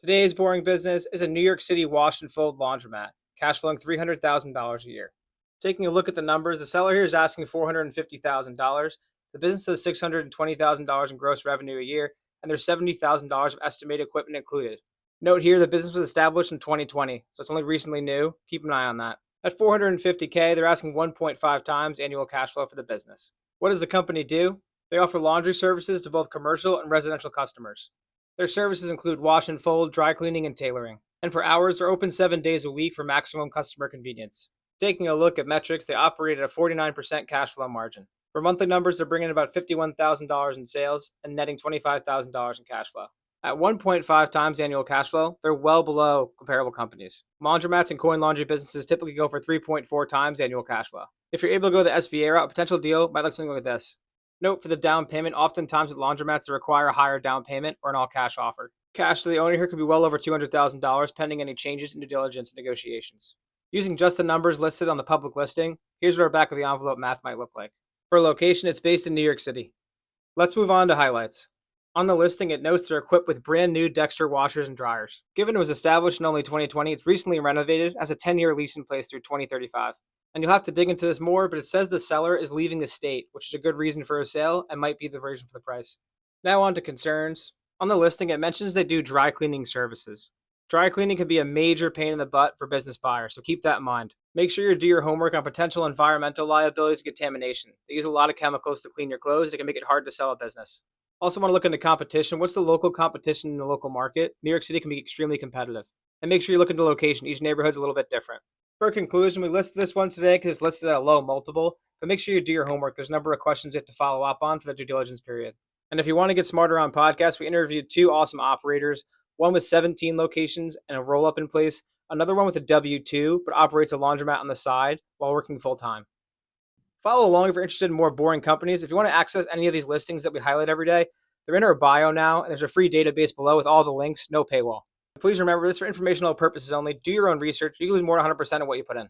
Today's boring business is a New York City wash and fold laundromat, cash flowing $300,000 a year. Taking a look at the numbers, the seller here is asking $450,000. The business has $620,000 in gross revenue a year, and there's $70,000 of estimated equipment included. Note here, the business was established in 2020, so it's only recently new. Keep an eye on that. At $450K, they're asking 1.5 times annual cash flow for the business. What does the company do? They offer laundry services to both commercial and residential customers. Their services include wash and fold, dry cleaning, and tailoring. And for hours, they're open 7 days a week for maximum customer convenience. Taking a look at metrics, they operate at a 49% cash flow margin. For monthly numbers, they're bringing about $51,000 in sales and netting $25,000 in cash flow. At 1.5 times annual cash flow, they're well below comparable companies. Laundromats and coin laundry businesses typically go for 3.4 times annual cash flow. If you're able to go the SBA route, a potential deal might look something like this. Note for the down payment, oftentimes with laundromats, they require a higher down payment or an all-cash offer. Cash to the owner here could be well over $200,000 pending any changes in due diligence and negotiations. Using just the numbers listed on the public listing, here's what our back of the envelope math might look like. For location, it's based in New York City. Let's move on to highlights. On the listing, it notes they're equipped with brand new Dexter washers and dryers. Given it was established in only 2020, it's recently renovated, has a 10-year lease in place through 2035. And you'll have to dig into this more, but it says the seller is leaving the state, which is a good reason for a sale and might be the reason for the price. Now on to concerns. On the listing, it mentions they do dry cleaning services. Dry cleaning can be a major pain in the butt for business buyers, so keep that in mind. Make sure you do your homework on potential environmental liabilities and contamination. They use a lot of chemicals to clean your clothes. It can make it hard to sell a business. Also want to look into competition. What's the local competition in the local market? New York City can be extremely competitive. And make sure you look into location. Each neighborhood's a little bit different. For conclusion, we listed this one today because it's listed at a low multiple, but make sure you do your homework. There's a number of questions you have to follow up on for the due diligence period. And if you want to get smarter on podcasts, we interviewed 2 awesome operators, one with 17 locations and a roll-up in place, another one with a W-2, but operates a laundromat on the side while working full-time. Follow along if you're interested in more boring companies. If you want to access any of these listings that we highlight every day, they're in our bio now, and there's a free database below with all the links, no paywall. Please remember, this is for informational purposes only. Do your own research. You can lose more than 100% of what you put in.